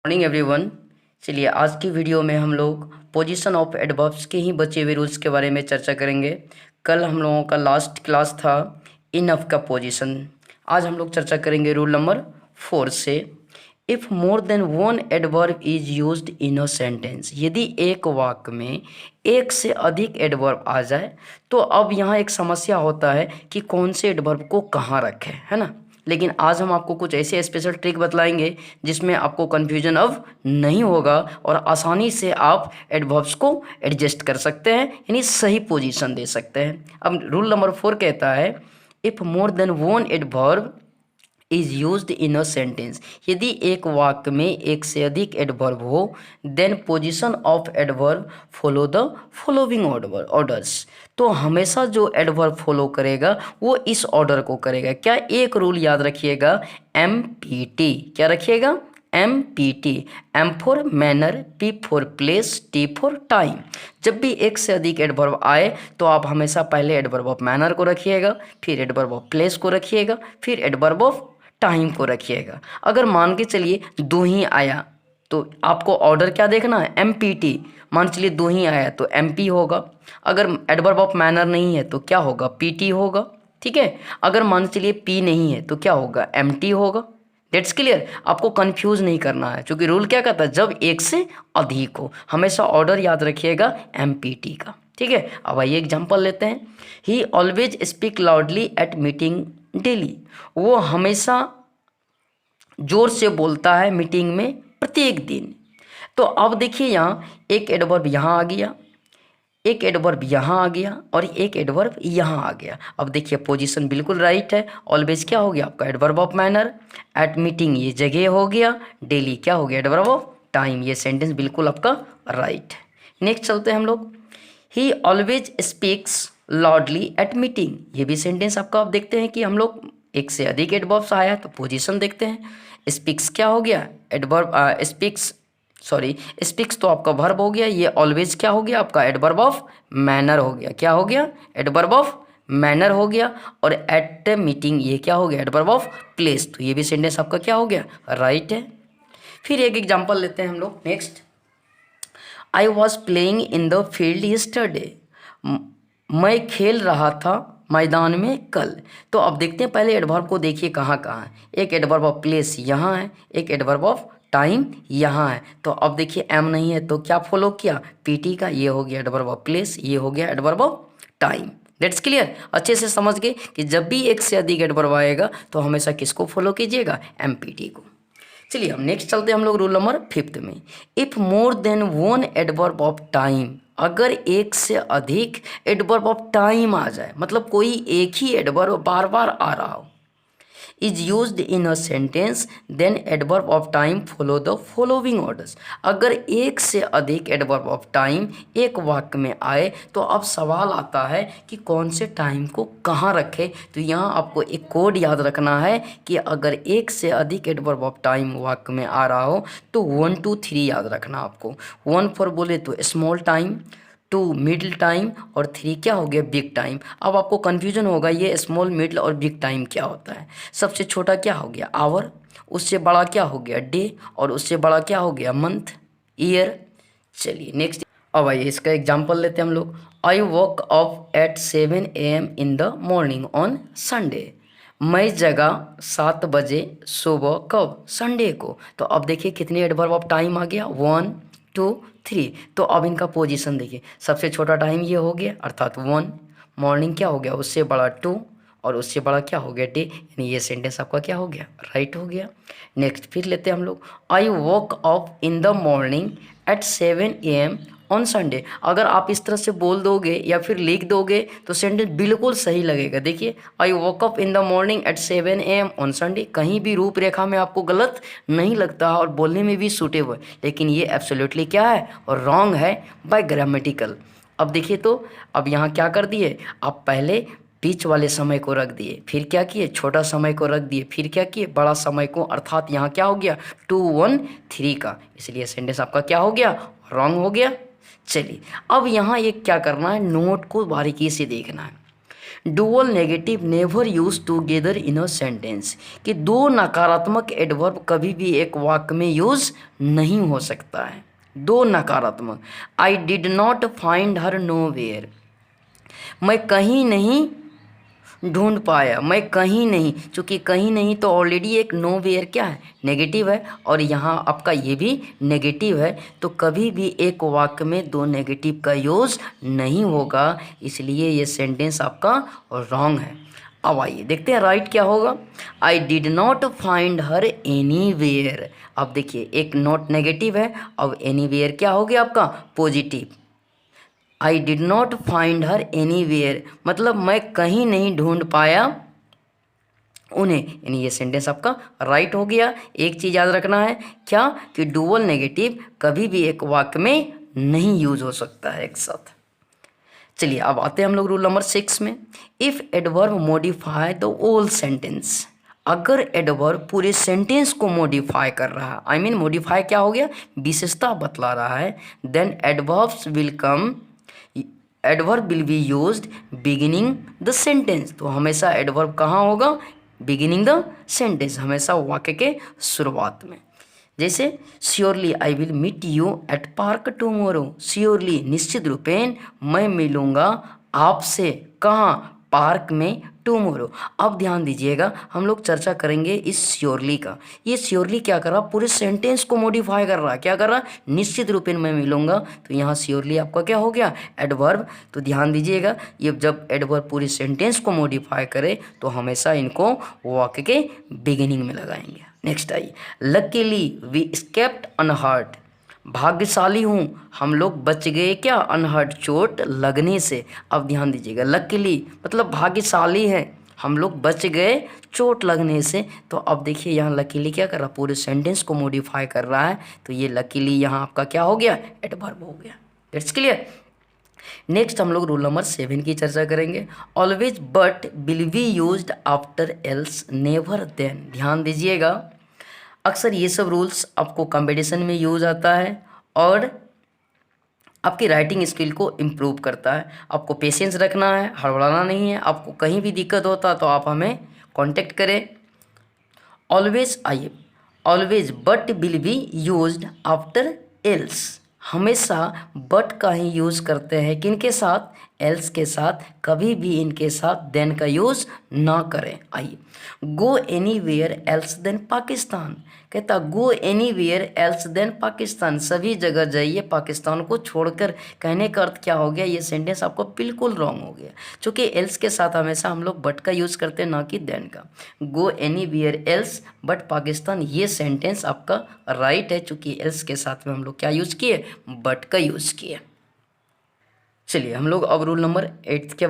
Morning everyone. चलिए आज की वीडियो में हम लोग पोजीशन ऑफ एडवर्ब्स के ही बचे हुए रूल्स के बारे में चर्चा करेंगे। कल हम लोगों का लास्ट क्लास था इनफ का पोजीशन। आज हम लोग चर्चा करेंगे रूल नंबर 4 से। If more than one adverb is used in a sentence, यदि एक वाक्य में एक से अधिक एडवर्ब आ जाए तो अब यहाँ एक समस्या होता है कि कौन से एडवर्ब को कहाँ रखें, है ना। लेकिन आज हम आपको कुछ ऐसे स्पेशल ट्रिक बतलाएंगे जिसमें आपको कन्फ्यूजन अब नहीं होगा और आसानी से आप एडवर्ब्स को एडजस्ट कर सकते हैं, यानी सही पोजीशन दे सकते हैं। अब रूल नंबर 4 कहता है if more than one adverb is used in a sentence, यदि एक वाक्य में एक से अधिक एडवर्ब हो, then position of adverb follow the following orders, तो हमेशा जो एडवर्ब फॉलो करेगा वो इस ऑर्डर को करेगा। क्या? एक रूल याद रखिएगा, MPT। क्या रखिएगा? MPT। M for manner, P for place, T for time. जब भी एक से अधिक एडवर्ब आए तो आप हमेशा पहले एडवर्ब ऑफ मैनर को रखिएगा, फिर एडवर्ब ऑफ प्लेस को रखिएगा, फिर एडवर्ब ऑफ टाइम को रखिएगा। अगर मान के चलिए दो ही आया तो आपको ऑर्डर क्या देखना है? MPT। मान चलिए दो ही आया तो MP होगा। अगर एडवर्ब ऑफ मैनर नहीं है तो क्या होगा? PT होगा। ठीक है। अगर मान चलिए P नहीं है तो क्या होगा? MT होगा। That's clear. आपको कंफ्यूज नहीं करना है, क्योंकि रूल क्या कहता है? जब एक से अधिक हो, हमेशा ऑर्डर याद रखिएगा MPT का। ठीक है। अब आइए एग्जांपल लेते हैं। ही always speak loudly eight meeting daily, वो हमेशा जोर से बोलता है मीटिंग में प्रत्येक दिन। तो अब देखिए यहाँ एक एडवर्ब यहाँ आ गया, एक एडवर्ब यहाँ आ गया और एक एडवर्ब यहाँ आ गया। अब देखिए पोजीशन बिल्कुल राइट है। ऑलवेज क्या हो गया आपका? Adverb of manner. Eight meeting ये जगह हो गया। डेली क्या हो गया? Adverb of time. ये सेंटेंस बिल्कुल आपका राइट है। नेक्स्ट चलते हैं हम लोग। ही always speaks loudly eight meeting, ये भी सेंटेंस आपका। आप देखते हैं कि हम लोग एक से अधिक एडवर्ब्स आया तो पोजीशन देखते हैं। स्पीक्स क्या हो गया? एडवर्ब स्पीक्स, सॉरी स्पीक्स तो आपका वर्ब हो गया। ये ऑलवेज क्या हो गया आपका? एडवर्ब ऑफ मैनर हो गया। क्या हो गया? एडवर्ब ऑफ मैनर हो गया। और एट मीटिंग ये क्या हो गया? Adverb of place. तो ये भी सेंटेंस आपका क्या हो गया? राइट है। फिर एक एग्जांपल लेते हैं हम लोग। Next, I was playing in the field yesterday, मैं खेल रहा था मैदान में कल। तो अब देखते हैं, पहले एडवर्ब को देखिए कहाँ कहाँ है। एक एडवर्ब ऑफ प्लेस यहाँ है, एक एडवर्ब ऑफ टाइम यहाँ है। तो अब देखिए M नहीं है तो क्या फॉलो किया? PT का। ये हो गया एडवर्ब ऑफ प्लेस, ये हो गया adverb of time. That's clear. अच्छे से समझ गए कि जब भी एक से अधिक एडवर्ब आएगा तो हमेशा किसको फॉलो कीजिएगा? MPT को। चलिए हम नेक्स्ट चलते हैं हम लोग रूल नंबर 5 में। If more than one adverb of time, अगर एक से अधिक एडवर्ब ऑफ टाइम आ जाए, मतलब कोई एक ही एडवर्ब बार बार आ रहा हो, is used in a sentence, then adverb of time follow the following orders. अगर एक से अधिक एडवर्ब ऑफ टाइम एक वाक्य में आए तो अब सवाल आता है कि कौन से टाइम को कहाँ रखें। तो यहाँ आपको एक कोड याद रखना है कि अगर एक से अधिक एडवर्ब ऑफ टाइम वाक्य में आ रहा हो तो 1 2 3 याद रखना आपको। 1 फॉर बोले तो स्मॉल टाइम, 2 मिडिल टाइम और 3 क्या हो गया? Big time. अब आपको कन्फ्यूजन होगा ये स्मॉल, मिडिल और बिग टाइम क्या होता है। सबसे छोटा क्या हो गया? आवर, उससे बड़ा क्या हो गया? डे, और उससे बड़ा क्या हो गया? Month, year. चलिए नेक्स्ट, अब आइए इसका एग्जाम्पल लेते हैं हम लोग। I walk up at 7 AM in the morning on Sunday, मैं जगा 7 बजे सुबह। कब? संडे को। तो अब देखिए कितने एडवर्ब ऑफ टाइम आ गया? 1 2 3। तो अब इनका पोजीशन देखिए, सबसे छोटा टाइम ये हो गया अर्थात 1, मॉर्निंग क्या हो गया? उससे बड़ा 2, और उससे बड़ा क्या हो गया? डे। यानी ये सेंटेंस आपका क्या हो गया? राइट हो गया। नेक्स्ट फिर लेते हैं हम लोग। I walk up in the morning at 7 AM on Sunday. अगर आप इस तरह से बोल दोगे या फिर लिख दोगे तो सेंटेंस बिल्कुल सही लगेगा। देखिए, I walk up in the morning at 7 AM on Sunday, कहीं भी रूपरेखा में आपको गलत नहीं लगता और बोलने में भी सूटेबल। लेकिन ये एब्सोल्युटली क्या है? और रॉन्ग है बाय ग्रामेटिकल। अब देखिए, तो अब यहाँ क्या कर दिए आप? पहले बीच वाले समय को रख दिए, फिर क्या किए? छोटा समय को रख दिए, फिर क्या किए? बड़ा समय को। अर्थात यहाँ क्या हो गया? 2 1 3 का। इसलिए सेंटेंस आपका क्या हो गया? रॉन्ग हो गया। चलिए अब यहाँ एक क्या करना है? नोट को बारीकी से देखना है। Dual negative never use together in a sentence, कि दो नकारात्मक एडवर्ब कभी भी एक वाक्य में यूज नहीं हो सकता है। दो नकारात्मक, I did not find her nowhere, मैं कहीं नहीं ढूंढ पाया, मैं कहीं नहीं, चूँकि कहीं नहीं तो ऑलरेडी एक नो वेयर क्या है, नेगेटिव है, और यहाँ आपका ये भी नेगेटिव है, तो कभी भी एक वाक्य में दो नेगेटिव का यूज़ नहीं होगा, इसलिए ये सेंटेंस आपका रॉन्ग है। अब आइए देखते हैं राइट क्या होगा। I did not find her anywhere, अब देखिए एक नॉट नेगेटिव है, अब एनी वेयर क्या हो गया आपका positive. I did not find her anywhere, मतलब मैं कहीं नहीं ढूंढ पाया उन्हें, यानी ये सेंटेंस आपका राइट हो गया। एक चीज़ याद रखना है क्या, कि डुअल नेगेटिव कभी भी एक वाक्य में नहीं यूज हो सकता है एक साथ। चलिए अब आते हैं हम लोग रूल नंबर 6 में। If adverb modify the whole sentence, अगर एडवर्ब पूरे सेंटेंस को मॉडिफाई कर रहा है, आई मीन मॉडिफाई क्या हो गया, विशेषता बतला रहा है, then adverbs will come, adverb will be used beginning the sentence, तो हमेशा एडवर्ब कहाँ होगा, बिगिनिंग द सेंटेंस, हमेशा वाक्य के शुरुआत में। जैसे surely I will meet you at park tomorrow, surely निश्चित रूपेण मैं मिलूँगा आपसे कहाँ, पार्क में टुमारो। अब ध्यान दीजिएगा हम लोग चर्चा करेंगे इस श्योरली का। ये श्योरली क्या कर रहा, पूरे सेंटेंस को मॉडिफाई कर रहा है, क्या कर रहा, निश्चित रूपेण मैं मिलूँगा, तो यहाँ श्योरली आपका क्या हो गया, एडवर्ब। तो ध्यान दीजिएगा ये जब एडवर्ब पूरी सेंटेंस को मॉडिफाई करे तो हमेशा इनको वाक्य के बिगिनिंग में लगाएंगे। नेक्स्ट आइए, लकीली वी स्केप्ड अनहर्ट, भाग्यशाली हूँ हम लोग बच गए क्या, अनहर्ट चोट लगने से। अब ध्यान दीजिएगा लकीली मतलब भाग्यशाली है, हम लोग बच गए चोट लगने से, तो अब देखिए यहाँ लकीली क्या कर रहा, पूरे सेंटेंस को मॉडिफाई कर रहा है, तो ये लकीली यहाँ आपका क्या हो गया, एडवर्ब हो गया। It's clear. नेक्स्ट हम लोग रूल नंबर 7 की चर्चा करेंगे। Always but will be used after else never then, ध्यान दीजिएगा अक्सर ये सब रूल्स आपको कंपटीशन में यूज आता है और आपकी राइटिंग स्किल को इम्प्रूव करता है। आपको पेशेंस रखना है, हड़बड़ाना नहीं है। आपको कहीं भी दिक्कत होता तो आप हमें कांटेक्ट करें। ऑलवेज आइए, always but will be used after else, हमेशा बट का ही यूज़ करते हैं किनके साथ, एल्स के साथ, कभी भी इनके साथ देन का यूज़ ना करें। आइए, go anywhere else than Pakistan, कहता go anywhere else than Pakistan, सभी जगह जाइए पाकिस्तान को छोड़कर। कहने का अर्थ क्या हो गया, ये सेंटेंस आपको बिल्कुल रॉन्ग हो गया, क्योंकि एल्स के साथ हमेशा हम लोग बट का यूज़ करते हैं ना कि देन का। Go anywhere else but Pakistan, ये सेंटेंस आपका राइट है, चूँकि एल्स के साथ में हम लोग क्या यूज़ किए, बट का यूज़ किए। चलिए हम लोग अब रूल नंबर 8 के